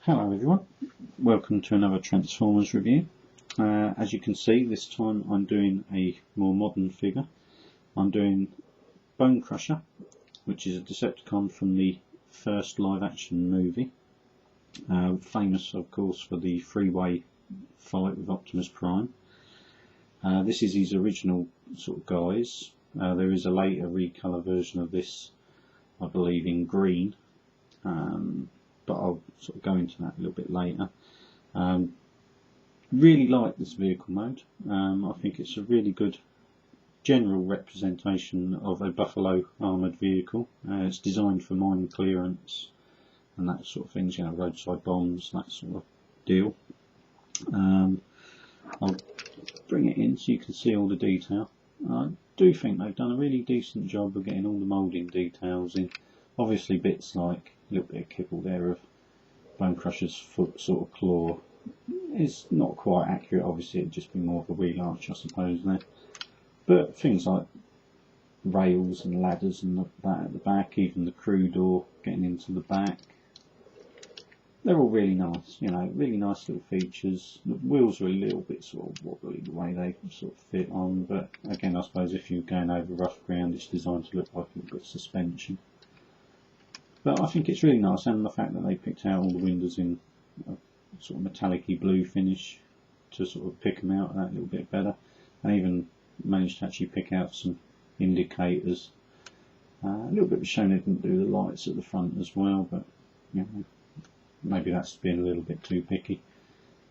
Hello everyone, welcome to another Transformers review. As you can see, this time I'm doing a more modern figure. I'm doing Bonecrusher, which is a Decepticon from the first live action movie. Famous of course for the three-way fight with Optimus Prime. This is his original sort of guise. There is a later recolour version of this, I believe in green. But I'll sort of go into that a little bit later. Really like this vehicle mode. I think it's a really good general representation of a Buffalo armoured vehicle. It's designed for mine clearance and that sort of things, you know, roadside bombs, that sort of deal. I'll bring it in so you can see all the detail. I do think they've done a really decent job of getting all the moulding details in. Obviously bits like a little bit of kibble there of Bonecrusher's foot sort of claw is not quite accurate. Obviously it'd just be more of a wheel arch I suppose there. But things like rails and ladders and that at the back, even the crew door getting into the back, they're all really nice, you know, really nice little features. The wheels are a little bit sort of wobbly the way they sort of fit on, but again I suppose if you're going over rough ground it's designed to look like a little bit of suspension. But I think it's really nice, and the fact that they picked out all the windows in a sort of metallic-y blue finish to sort of pick them out that little bit better. And even managed to actually pick out some indicators. A little bit of a shame they didn't do the lights at the front as well, but you know, maybe that's being a little bit too picky.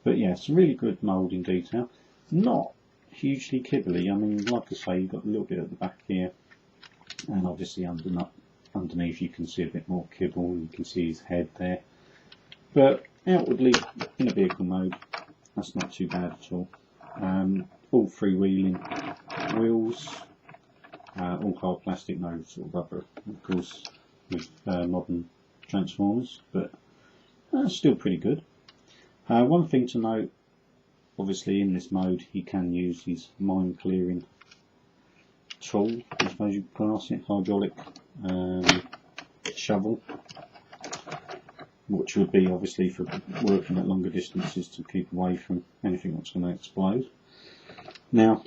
But yeah, some really good moulding detail. Not hugely kibbly. I mean, like I say, you've got a little bit at the back here, and obviously underneath you can see a bit more kibble, you can see his head there. But outwardly, in a vehicle mode, that's not too bad at all. All freewheeling wheels, all hard plastic, no sort of rubber, of course, with modern Transformers, but still pretty good. One thing to note, obviously in this mode he can use his mine clearing tool, I suppose you could class it, hydraulic shovel, which would be obviously for working at longer distances to keep away from anything that's going to explode. Now,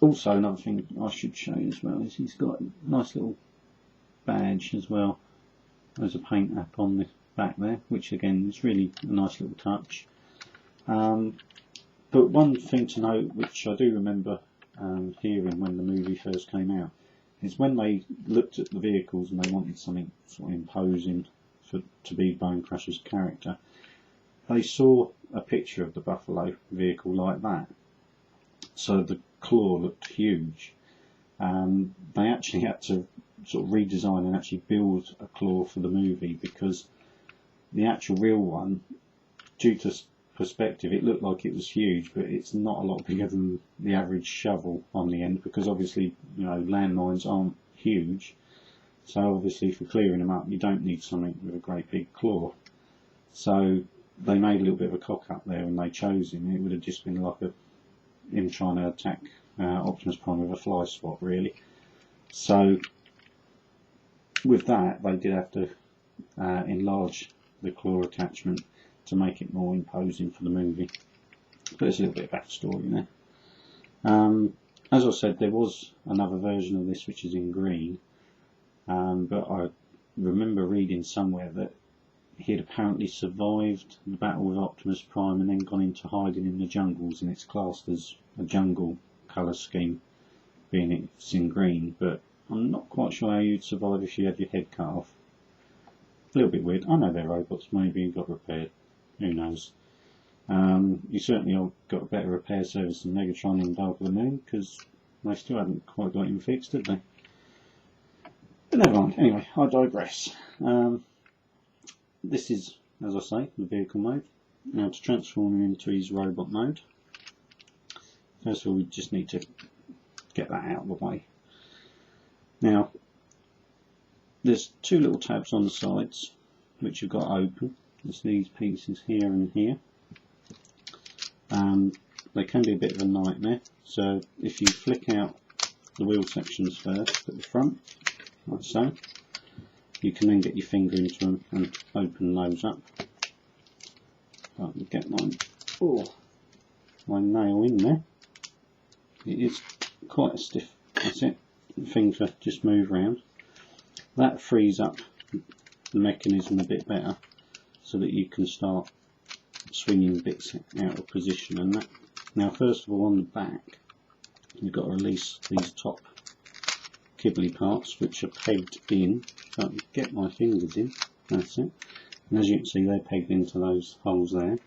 also another thing I should show you as well is he's got a nice little badge as well. There's a paint app on the back there, which again is really a nice little touch. But one thing to note, which I do remember hearing when the movie first came out, is when they looked at the vehicles and they wanted something sort of imposing to be Bonecrusher's character, they saw a picture of the Buffalo vehicle like that, so the claw looked huge. They actually had to sort of redesign and actually build a claw for the movie, because the actual real one, due to perspective, it looked like it was huge, but it's not a lot bigger than the average shovel on the end, because obviously, you know, landmines aren't huge, so obviously for clearing them up you don't need something with a great big claw. So they made a little bit of a cock up there when they chose him. It would have just been like him trying to attack Optimus Prime with a fly swat really. So with that they did have to enlarge the claw attachment to make it more imposing for the movie. But there's a little bit of backstory there. As I said, there was another version of this which is in green, but I remember reading somewhere that he had apparently survived the battle with Optimus Prime and then gone into hiding in the jungles, and it's classed as a jungle colour scheme, being it's in green, but I'm not quite sure how you'd survive if you had your head cut off. A little bit weird. I know they're robots, maybe you got repaired. Who knows? You certainly got a better repair service than Megatron and Dark of the Moon, because they still hadn't quite got him fixed, did they? But never mind. Anyway, I digress. This is, as I say, the vehicle mode. Now to transform him into his robot mode, first of all we just need to get that out of the way. Now, there's two little tabs on the sides which you've got open. There's these pieces here and here. They can be a bit of a nightmare, so if you flick out the wheel sections first at the front, like so, You can then get your finger into them and open those up. I can get my nail in there. It is quite stiff. That's it. The finger just move around. That frees up the mechanism a bit better, so that you can start swinging bits out of position and that. Now, first of all, on the back, you've got to release these top kibbly parts, which are pegged in. So I can get my fingers in. That's it. And as you can see, they're pegged into those holes there.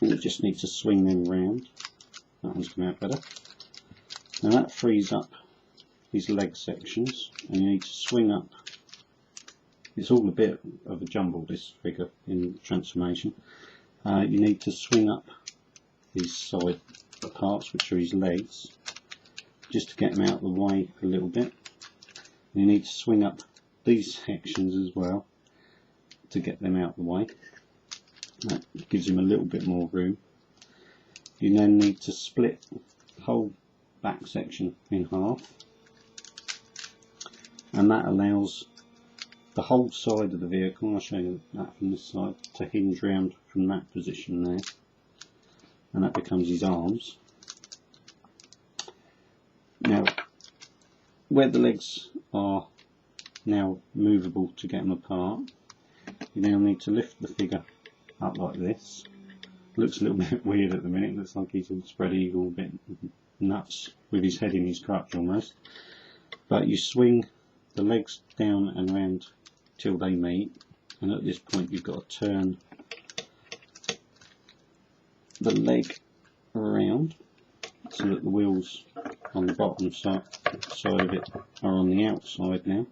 And you just need to swing them round. That one's come out better. Now that frees up these leg sections, and you need to swing up. It's all a bit of a jumble, this figure in transformation. You need to swing up these side parts, which are his legs, just to get them out of the way a little bit. You need to swing up these sections as well to get them out of the way. That gives him a little bit more room. You then need to split the whole back section in half, and that allows the whole side of the vehicle, I'll show you that from this side, to hinge round from that position there, and that becomes his arms. Now, where the legs are now movable to get them apart, you now need to lift the figure up like this. It looks a little bit weird at the minute. It looks like he's a spread eagle, a bit nuts with his head in his crutch almost. But you swing the legs down and round till they meet, and at this point you've got to turn the leg around so that the wheels on the bottom side of it are on the outside now.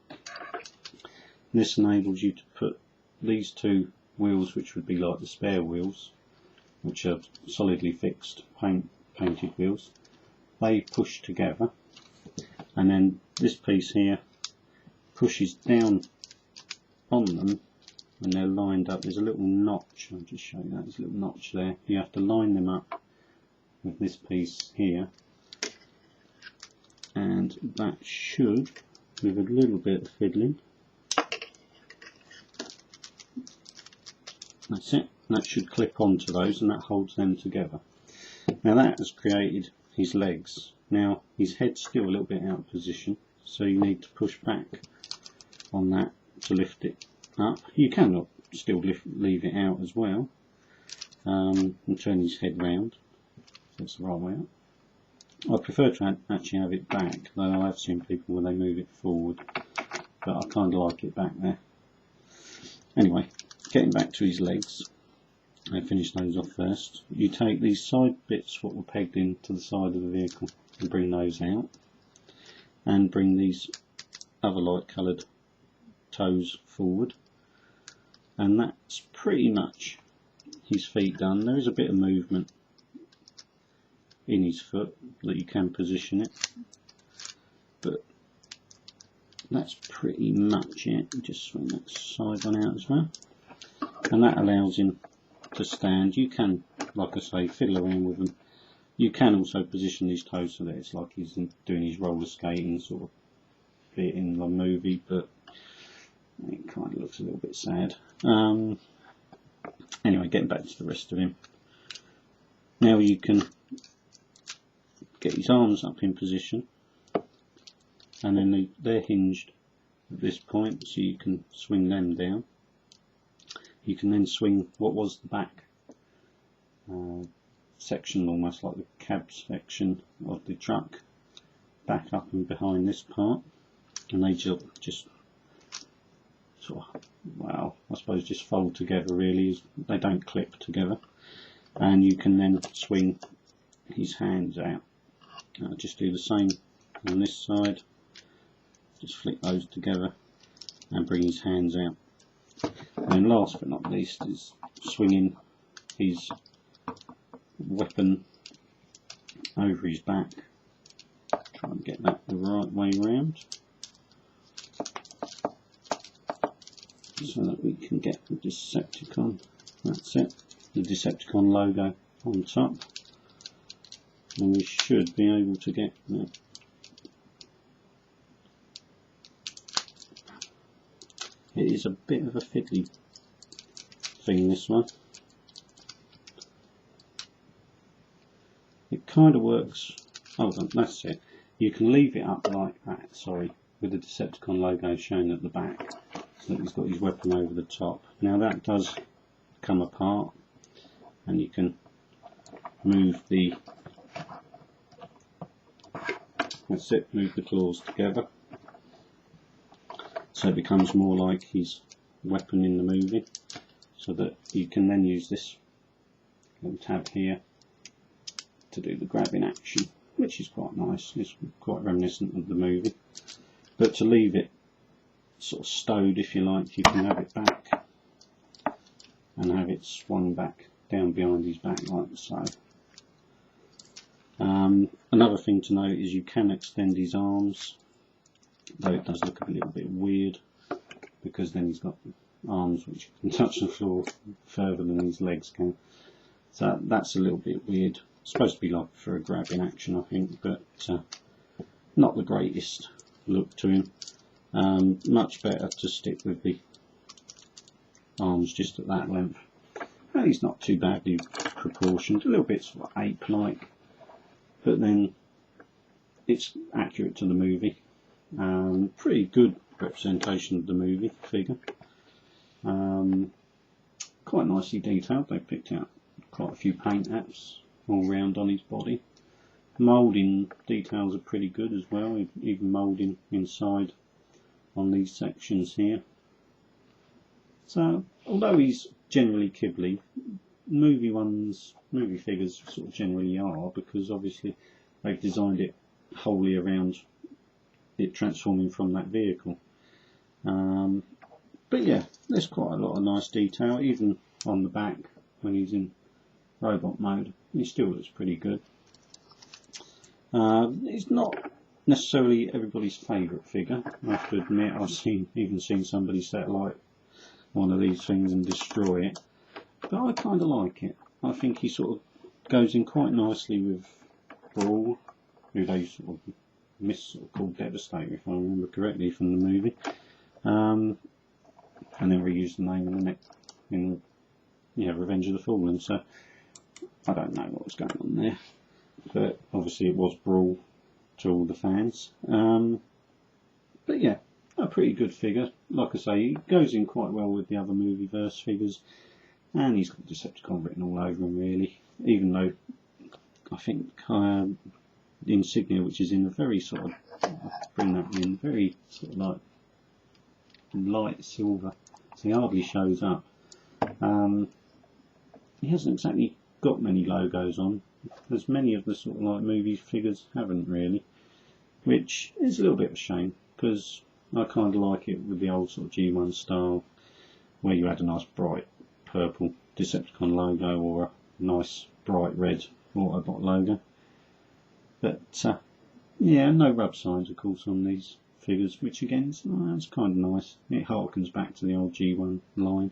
This enables you to put these two wheels, which would be like the spare wheels, which are solidly fixed painted wheels, they push together, and then this piece here pushes down on them, and they're lined up. There's a little notch, I'll just show you that, there's a little notch there. You have to line them up with this piece here, and that should, with a little bit of fiddling, that's it, that should clip onto those, and that holds them together. Now that has created his legs. Now his head's still a little bit out of position, so you need to push back on that to lift it up. You cannot still leave it out as well, and turn his head round, so it's the right way up. I prefer to actually have it back, though I have seen people when they move it forward, but I kind of like it back there. Anyway, getting back to his legs, I finish those off first. You take these side bits, what were pegged into the side of the vehicle, and bring those out, and bring these other light coloured toes forward, and that's pretty much his feet done. There is a bit of movement in his foot that you can position it, but that's pretty much it. Just swing that side one out as well, and that allows him to stand. You can, like I say, fiddle around with them. You can also position these toes so that it's like he's doing his roller skating sort of bit in the movie, but it kind of looks a little bit sad. Anyway, getting back to the rest of him. Now you can get his arms up in position, and then they're hinged at this point, so you can swing them down. You can then swing what was the back section, almost like the cab section of the truck, back up and behind this part, and they just sort of, well, I suppose just fold together really. They don't clip together, and you can then swing his hands out. I'll just do the same on this side, just flick those together and bring his hands out. And last but not least is swinging his weapon over his back. Try and get that the right way round, so that we can get the Decepticon, that's it, the Decepticon logo on top, and we should be able to get that It is a bit of a fiddly thing, this one. It kind of works. Hold on, that's it. You can leave it up like that, sorry, with the Decepticon logo shown at the back, so that he's got his weapon over the top. Now that does come apart, and you can move the, that's it, move the claws together, so it becomes more like his weapon in the movie, so that you can then use this little tab here to do the grabbing action, which is quite nice. It's quite reminiscent of the movie. But to leave it sort of stowed, if you like, you can have it back and have it swung back down behind his back like so. Another thing to note is you can extend his arms, though it does look a little bit weird, because then he's got arms which can touch the floor further than his legs can. So that's a little bit weird. It's supposed to be like for a grabbing action, I think, but not the greatest look to him. Much better to stick with the arms just at that length. Well, he's not too badly proportioned, a little bit sort of ape-like, but then it's accurate to the movie. Pretty good representation of the movie figure. Quite nicely detailed. They picked out quite a few paint apps all round on his body. Moulding details are pretty good as well, even moulding inside on these sections here. So although he's generally kibbly, movie figures sort of generally are, because obviously they've designed it wholly around it transforming from that vehicle. But yeah, there's quite a lot of nice detail, even on the back when he's in robot mode. He still looks pretty good. It's not necessarily everybody's favourite figure, I have to admit. I've even seen somebody set like one of these things and destroy it, but I kind of like it. I think he sort of goes in quite nicely with Brawl, who they sort of called Devastator, if I remember correctly from the movie, and then reused the name in the next in Revenge of the Fallen. So I don't know what was going on there, but obviously it was Brawl to all the fans. But yeah, a pretty good figure. Like I say, he goes in quite well with the other Movieverse figures, and he's got Decepticon written all over him really, even though I think the insignia, which is in a very sort of, bring that in, very sort of like light silver, so he hardly shows up. He hasn't exactly got many logos on, as many of the sort of like movie figures haven't really, which is a little bit of a shame, because I kind of like it with the old sort of G1 style, where you had a nice bright purple Decepticon logo or a nice bright red Autobot logo. But yeah, no rub signs of course on these figures, which again is kind of nice. It harkens back to the old G1 line.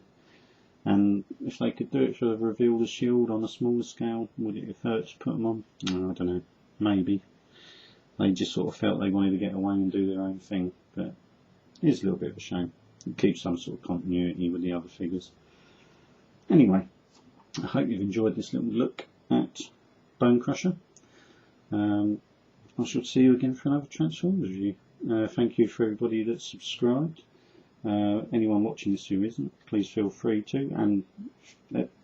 And if they could do it for the reveal the shield on a smaller scale, would it have hurt to put them on? No, I don't know. Maybe. They just sort of felt they wanted to get away and do their own thing, but it is a little bit of a shame. It keeps some sort of continuity with the other figures. Anyway, I hope you've enjoyed this little look at Bonecrusher. I shall see you again for another Transformers review. Thank you for everybody that's subscribed. Anyone watching this who isn't, please feel free to, and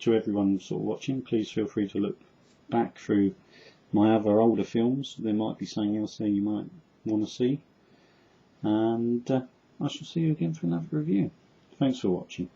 to everyone sort of watching, please feel free to look back through my other older films. There might be something else there you might want to see, and I shall see you again for another review. Thanks for watching.